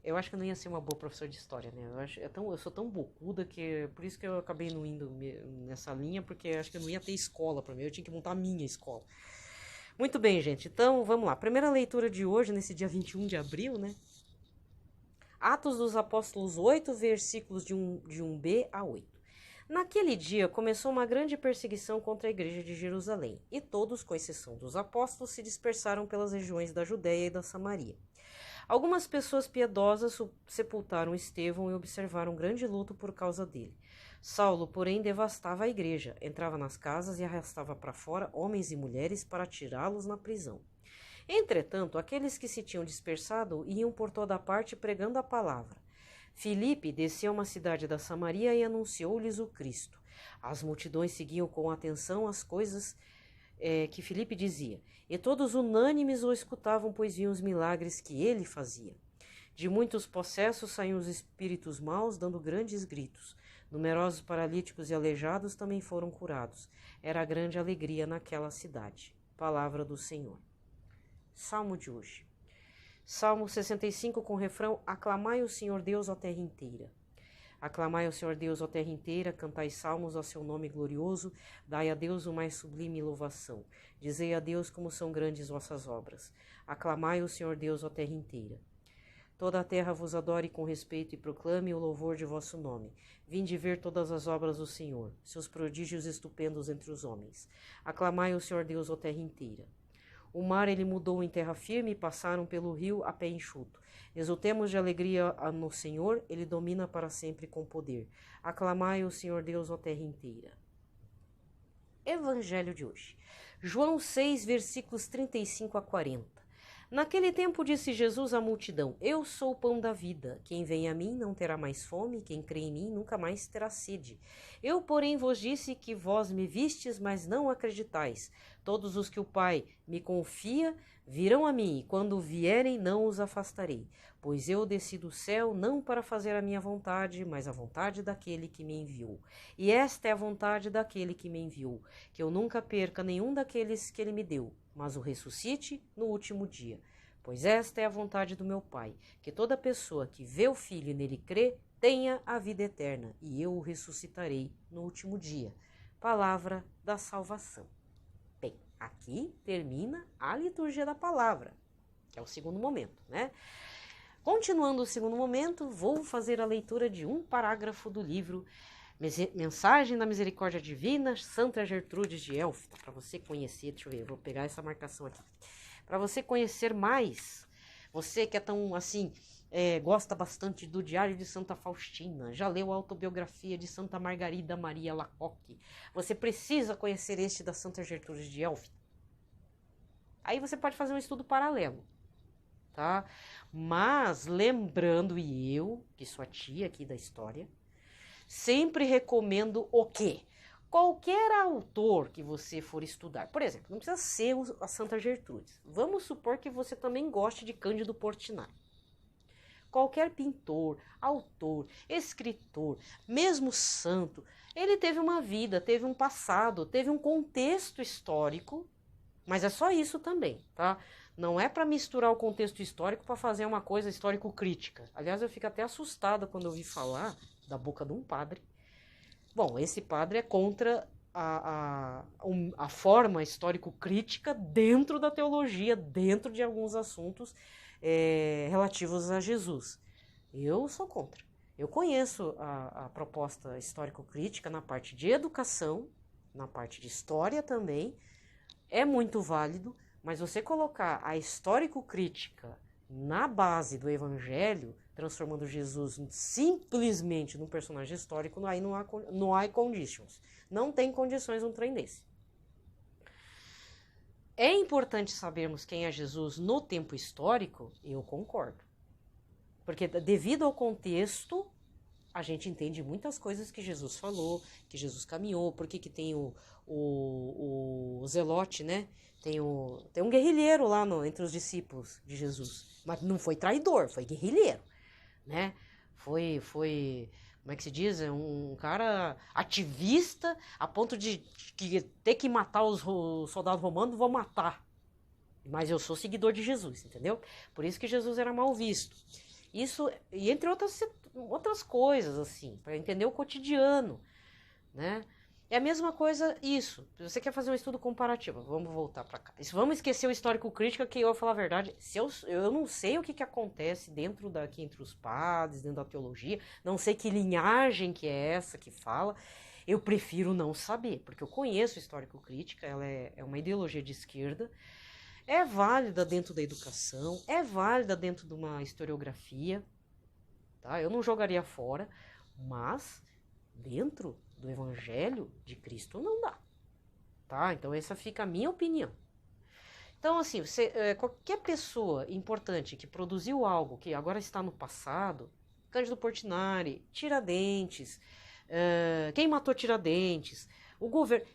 A: Eu acho que eu não ia ser uma boa professora de história, né? Eu sou tão bocuda que... Por isso que eu acabei não indo nessa linha, porque eu acho que eu não ia ter escola para mim. Eu tinha que montar a minha escola. Muito bem, gente. Então, vamos lá. Primeira leitura de hoje, nesse dia 21 de abril, né? Atos dos Apóstolos 8, versículos de 1b a 8. Naquele dia começou uma grande perseguição contra a igreja de Jerusalém, e todos, com exceção dos apóstolos, se dispersaram pelas regiões da Judéia e da Samaria. Algumas pessoas piedosas sepultaram Estevão e observaram grande luto por causa dele. Saulo, porém, devastava a igreja, entrava nas casas e arrastava para fora homens e mulheres para tirá-los na prisão. Entretanto, aqueles que se tinham dispersado iam por toda parte pregando a palavra. Filipe desceu a uma cidade da Samaria e anunciou-lhes o Cristo. As multidões seguiam com atenção as coisas que Filipe dizia, e todos unânimes o escutavam, pois viam os milagres que ele fazia. De muitos possessos saíam os espíritos maus, dando grandes gritos. Numerosos paralíticos e aleijados também foram curados. Era grande alegria naquela cidade. Palavra do Senhor. Salmo de hoje. Salmo 65 com o refrão: Aclamai o Senhor Deus, ó terra inteira. Aclamai ao Senhor Deus, ó terra inteira, cantai salmos ao seu nome glorioso, dai a Deus o mais sublime louvação. Dizei a Deus como são grandes vossas obras. Aclamai o Senhor Deus, ó terra inteira. Toda a terra vos adore com respeito e proclame o louvor de vosso nome. Vinde ver todas as obras do Senhor, seus prodígios estupendos entre os homens. Aclamai o Senhor Deus, ó terra inteira. O mar ele mudou em terra firme e passaram pelo rio a pé enxuto. Exultemos de alegria no Senhor, ele domina para sempre com poder. Aclamai o Senhor Deus, ó terra inteira. Evangelho de hoje. João 6, versículos 35 a 40. Naquele tempo disse Jesus à multidão: Eu sou o pão da vida. Quem vem a mim não terá mais fome, quem crê em mim nunca mais terá sede. Eu, porém, vos disse que vós me vistes, mas não acreditais. Todos os que o Pai me confia virão a mim, e quando vierem não os afastarei. Pois eu desci do céu não para fazer a minha vontade, mas a vontade daquele que me enviou. E esta é a vontade daquele que me enviou, que eu nunca perca nenhum daqueles que ele me deu, mas o ressuscite no último dia. Pois esta é a vontade do meu Pai, que toda pessoa que vê o Filho e nele crê, tenha a vida eterna, e eu o ressuscitarei no último dia. Palavra da salvação. Bem, aqui termina a liturgia da palavra, que é o segundo momento, né? Continuando o segundo momento, vou fazer a leitura de um parágrafo do livro Mensagem da Misericórdia Divina, Santa Gertrudes de Elfta, para você conhecer, deixa eu ver, eu vou pegar essa marcação aqui, para você conhecer mais, você que é tão assim, gosta bastante do Diário de Santa Faustina, já leu a autobiografia de Santa Margarida Maria Lacoque, você precisa conhecer este da Santa Gertrudes de Elfta. Aí você pode fazer um estudo paralelo, tá? Mas lembrando, e eu, que sou a tia aqui da história, sempre recomendo o quê? Qualquer autor que você for estudar, por exemplo, não precisa ser a Santa Gertrudes. Vamos supor que você também goste de Cândido Portinari. Qualquer pintor, autor, escritor, mesmo santo, ele teve uma vida, teve um passado, teve um contexto histórico, mas é só isso também, tá? Não é para misturar o contexto histórico para fazer uma coisa histórico-crítica. Aliás, eu fico até assustada quando eu ouvi falar da boca de um padre. Bom, esse padre é contra a forma histórico-crítica dentro da teologia, dentro de alguns assuntos relativos a Jesus. Eu sou contra. Eu conheço a proposta histórico-crítica na parte de educação, na parte de história também, é muito válido, mas você colocar a histórico-crítica na base do evangelho, transformando Jesus simplesmente num personagem histórico, aí não há conditions. Não tem condições um trem desse. É importante sabermos quem é Jesus no tempo histórico? Eu concordo. Porque devido ao contexto, a gente entende muitas coisas que Jesus falou, que Jesus caminhou, porque que tem o Zelote, né? Tem um guerrilheiro lá entre os discípulos de Jesus. Mas não foi traidor, foi guerrilheiro, né? Foi como é que se diz? Um cara ativista a ponto de ter que matar os soldados romanos, vou matar. Mas eu sou seguidor de Jesus, entendeu? Por isso que Jesus era mal visto. Isso, e entre outras coisas, assim, para entender o cotidiano, né? É a mesma coisa isso. Se você quer fazer um estudo comparativo, vamos voltar para cá. Vamos esquecer o histórico-crítico, que eu vou falar a verdade, eu não sei o que acontece dentro daqui entre os padres, dentro da teologia, não sei que linhagem que é essa que fala, eu prefiro não saber, porque eu conheço histórico-crítica, ela é uma ideologia de esquerda, é válida dentro da educação, é válida dentro de uma historiografia, tá? Eu não jogaria fora, mas dentro do Evangelho de Cristo não dá, tá? Então essa fica a minha opinião. Então assim, qualquer pessoa importante que produziu algo que agora está no passado, Cândido Portinari, Tiradentes, quem matou Tiradentes, o governo...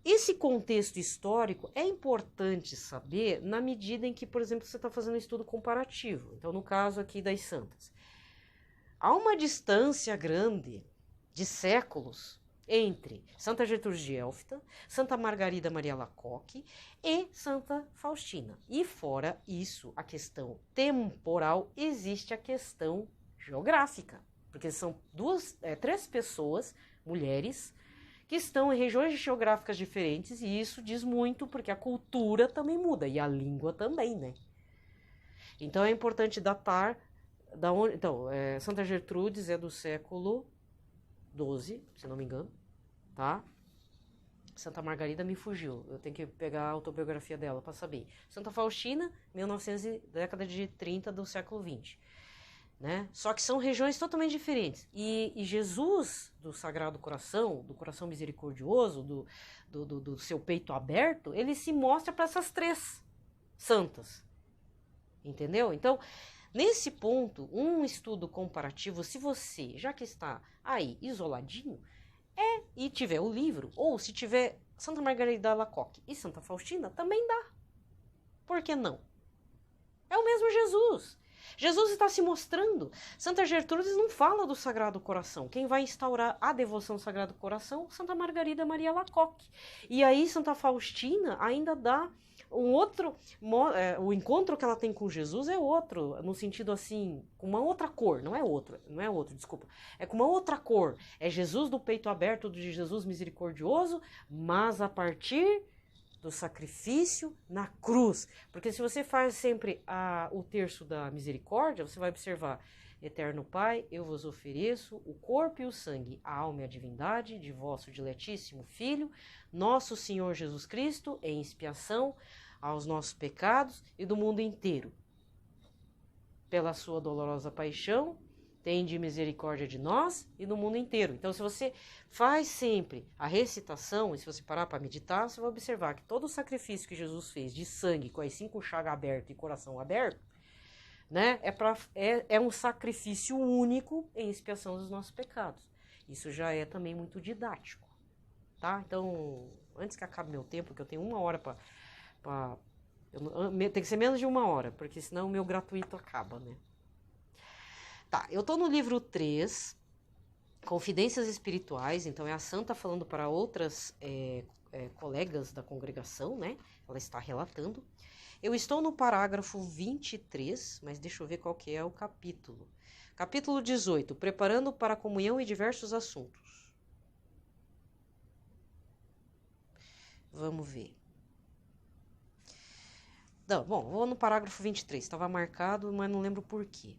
A: Esse contexto histórico é importante saber na medida em que, por exemplo, você está fazendo um estudo comparativo. Então, no caso aqui das santas. Há uma distância grande de séculos entre Santa Gertrudes de Elfta, Santa Margarida Maria Lacoque e Santa Faustina. E fora isso, a questão temporal, existe a questão geográfica. Porque são três pessoas, mulheres, que estão em regiões geográficas diferentes, e isso diz muito, porque a cultura também muda, e a língua também, né? Então é importante datar da onde... Então, Santa Gertrudes é do século XII, se não me engano, tá? Santa Margarida me fugiu, eu tenho que pegar a autobiografia dela para saber. Santa Faustina, 1900, década de 30 do século XX. Né? Só que são regiões totalmente diferentes. E Jesus, do Sagrado Coração, do coração misericordioso, do seu peito aberto, ele se mostra para essas três santas. Entendeu? Então, nesse ponto, um estudo comparativo, se você, já que está aí isoladinho, e tiver o livro, ou se tiver Santa Margarida Lacoque e Santa Faustina, também dá. Por que não? É o mesmo Jesus. Jesus está se mostrando. Santa Gertrudes não fala do Sagrado Coração. Quem vai instaurar a devoção ao Sagrado Coração? Santa Margarida Maria Lacoque. E aí Santa Faustina ainda dá um outro... o encontro que ela tem com Jesus é outro, no sentido assim, com uma outra cor. Não é outro, desculpa. É com uma outra cor. É Jesus do peito aberto, de Jesus misericordioso, mas a partir do sacrifício na cruz. Porque se você faz sempre o terço da misericórdia, você vai observar Eterno Pai, eu vos ofereço o corpo e o sangue, a alma e a divindade de vosso diletíssimo Filho, nosso Senhor Jesus Cristo, em expiação aos nossos pecados e do mundo inteiro. Pela sua dolorosa paixão, tende misericórdia de nós e do mundo inteiro. Então, se você faz sempre a recitação, e se você parar para meditar, você vai observar que todo o sacrifício que Jesus fez de sangue, com as 5 chagas abertas e coração aberto, né, é um sacrifício único em expiação dos nossos pecados. Isso já é também muito didático, tá? Então, antes que acabe meu tempo, que eu tenho 1 hora tem que ser menos de 1 hora, porque senão o meu gratuito acaba, né? Tá, eu tô no livro 3, Confidências Espirituais, então é a santa falando para outras colegas da congregação, né? Ela está relatando. Eu estou no parágrafo 23, mas deixa eu ver qual que é o capítulo. Capítulo 18, preparando para a comunhão e diversos assuntos. Vamos ver. Não, bom, vou no parágrafo 23, estava marcado, mas não lembro por quê.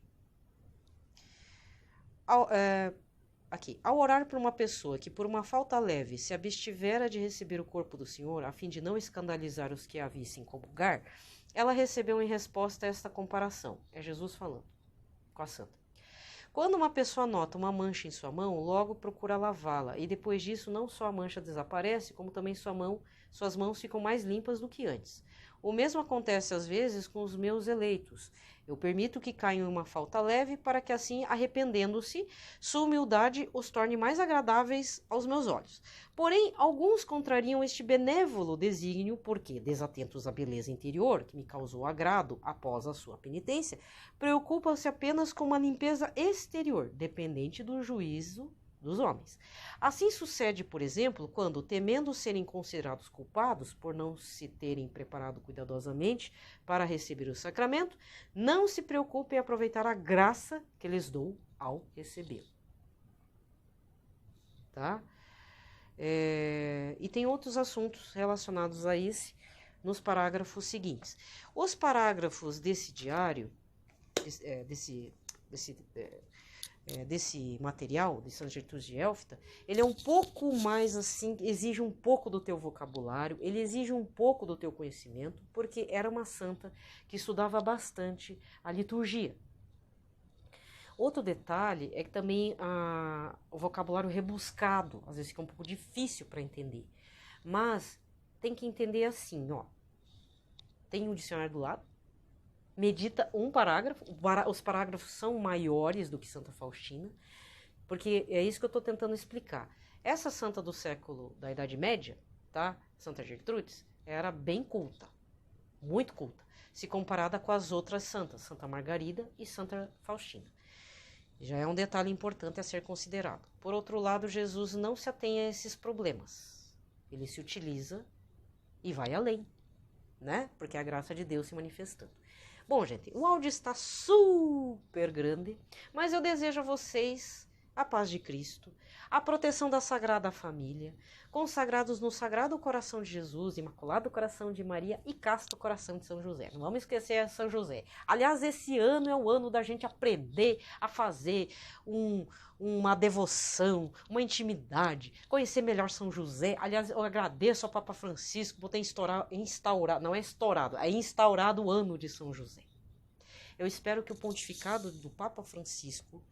A: Ao orar por uma pessoa que por uma falta leve se abstivera de receber o corpo do Senhor, a fim de não escandalizar os que a vissem comungar, ela recebeu em resposta esta comparação. É Jesus falando com a santa. Quando uma pessoa nota uma mancha em sua mão, logo procura lavá-la, e depois disso não só a mancha desaparece, como também suas mãos ficam mais limpas do que antes. O mesmo acontece às vezes com os meus eleitos. Eu permito que caiam em uma falta leve para que assim, arrependendo-se, sua humildade os torne mais agradáveis aos meus olhos. Porém, alguns contrariam este benévolo desígnio porque, desatentos à beleza interior, que me causou agrado após a sua penitência, preocupam-se apenas com uma limpeza exterior, dependente do juízo dos homens. Assim sucede, por exemplo, quando, temendo serem considerados culpados por não se terem preparado cuidadosamente para receber o sacramento, não se preocupem em aproveitar a graça que lhes dou ao recebê-lo. Tá? E tem outros assuntos relacionados a esse nos parágrafos seguintes. Os parágrafos desse diário, desse material de Santa Gertrudes de Elfta, ele é um pouco mais assim, exige um pouco do teu vocabulário, ele exige um pouco do teu conhecimento, porque era uma santa que estudava bastante a liturgia. Outro detalhe é que também o vocabulário rebuscado, às vezes fica um pouco difícil para entender, mas tem que entender assim, ó, tem um dicionário do lado, medita um parágrafo, os parágrafos são maiores do que Santa Faustina, porque é isso que eu estou tentando explicar. Essa santa do século da Idade Média, tá? Santa Gertrudes, era bem culta, muito culta, se comparada com as outras santas, Santa Margarida e Santa Faustina. Já é um detalhe importante a ser considerado. Por outro lado, Jesus não se atém a esses problemas. Ele se utiliza e vai além, né? Porque é a graça de Deus se manifestando. Bom, gente, o áudio está super grande, mas eu desejo a vocês a paz de Cristo, a proteção da Sagrada Família, consagrados no Sagrado Coração de Jesus, Imaculado Coração de Maria e Casto Coração de São José. Não vamos esquecer São José. Aliás, esse ano é o ano da gente aprender a fazer uma devoção, uma intimidade, conhecer melhor São José. Aliás, eu agradeço ao Papa Francisco por ter instaurado o ano de São José. Eu espero que o pontificado do Papa Francisco,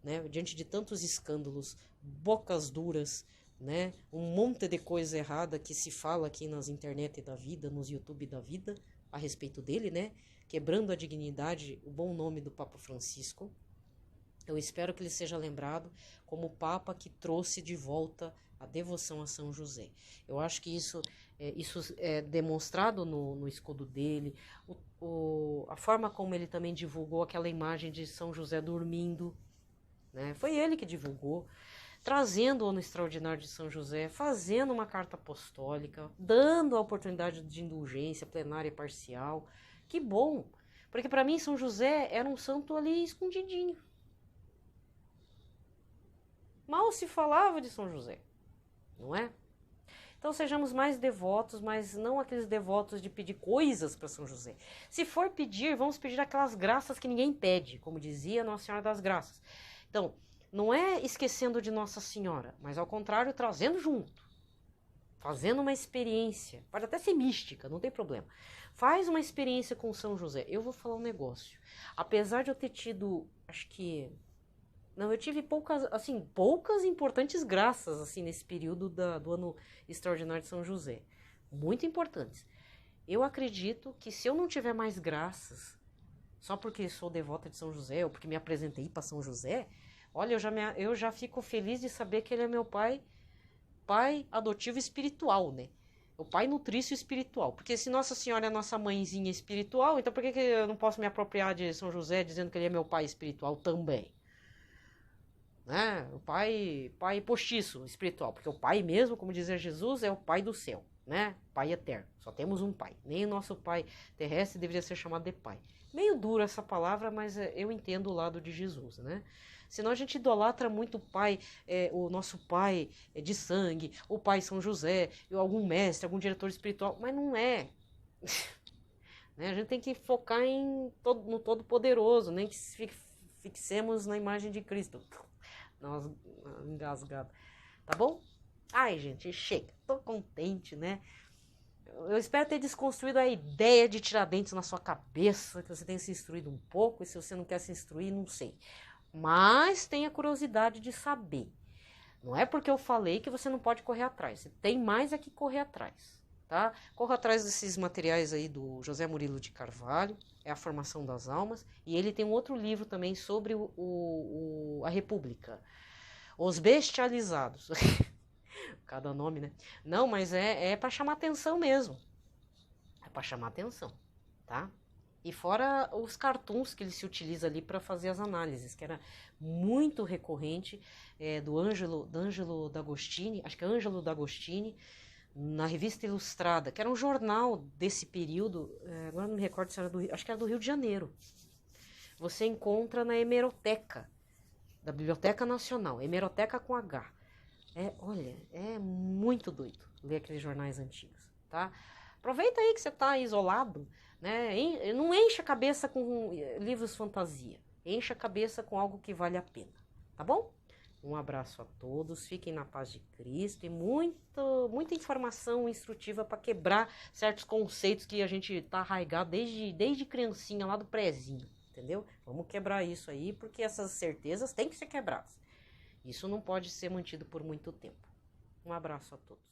A: né, diante de tantos escândalos, bocas duras, né, um monte de coisa errada que se fala aqui nas internet da vida, nos YouTube da vida, a respeito dele, né, quebrando a dignidade, o bom nome do Papa Francisco. Eu espero que ele seja lembrado como o Papa que trouxe de volta a devoção a São José. Eu acho que isso é demonstrado no escudo dele, a forma como ele também divulgou aquela imagem de São José dormindo, né? Foi ele que divulgou, trazendo o ano extraordinário de São José, fazendo uma carta apostólica, dando a oportunidade de indulgência plenária e parcial. Que bom, porque para mim São José era um santo ali escondidinho. Mal se falava de São José, não é? Então sejamos mais devotos, mas não aqueles devotos de pedir coisas para São José. Se for pedir, vamos pedir aquelas graças que ninguém pede, como dizia Nossa Senhora das Graças. Então, não é esquecendo de Nossa Senhora, mas ao contrário, trazendo junto. Fazendo uma experiência, pode até ser mística, não tem problema. Faz uma experiência com São José. Eu vou falar um negócio. Apesar de eu ter tido, acho que... Não, eu tive poucas importantes graças, assim, nesse período do ano extraordinário de São José. Muito importantes. Eu acredito que se eu não tiver mais graças, só porque sou devota de São José, ou porque me apresentei para São José, olha, eu já fico feliz de saber que ele é meu pai adotivo espiritual, né? O pai nutrício espiritual. Porque se Nossa Senhora é nossa mãezinha espiritual, então por que eu não posso me apropriar de São José dizendo que ele é meu pai espiritual também? Né? O pai postiço espiritual. Porque o pai mesmo, como dizia Jesus, é o pai do céu, né? Pai eterno. Só temos um pai. Nem o nosso pai terrestre deveria ser chamado de pai. Meio dura essa palavra, mas eu entendo o lado de Jesus, né? Senão a gente idolatra muito o pai, o nosso pai de sangue, o pai São José, algum mestre, algum diretor espiritual, mas não é. Né? A gente tem que focar no Todo-Poderoso, nem que fixemos na imagem de Cristo. Nossa, engasgado. Tá bom? Ai, gente, chega. Tô contente, né? Eu espero ter desconstruído a ideia de Tiradentes na sua cabeça, que você tenha se instruído um pouco, e se você não quer se instruir, não sei. Mas tenha curiosidade de saber. Não é porque eu falei que você não pode correr atrás. Você tem mais é que correr atrás, tá? Corra atrás desses materiais aí do José Murilo de Carvalho, é a Formação das Almas, e ele tem um outro livro também sobre a República. Os Bestializados. Cada nome, né? Não, mas é para chamar atenção mesmo. É para chamar atenção, tá? E fora os cartoons que ele se utiliza ali para fazer as análises, que era muito recorrente do Ângelo D'Agostini, acho que é Ângelo D'Agostini, na Revista Ilustrada, que era um jornal desse período, agora não me recordo se era acho que era do Rio de Janeiro. Você encontra na hemeroteca, da Biblioteca Nacional, hemeroteca com H. Olha, é muito doido ler aqueles jornais antigos, tá? Aproveita aí que você está isolado, né? Não enche a cabeça com livros fantasia. Enche a cabeça com algo que vale a pena, tá bom? Um abraço a todos, fiquem na paz de Cristo e muita informação instrutiva para quebrar certos conceitos que a gente está arraigado desde criancinha, lá do prézinho, entendeu? Vamos quebrar isso aí, porque essas certezas têm que ser quebradas. Isso não pode ser mantido por muito tempo. Um abraço a todos.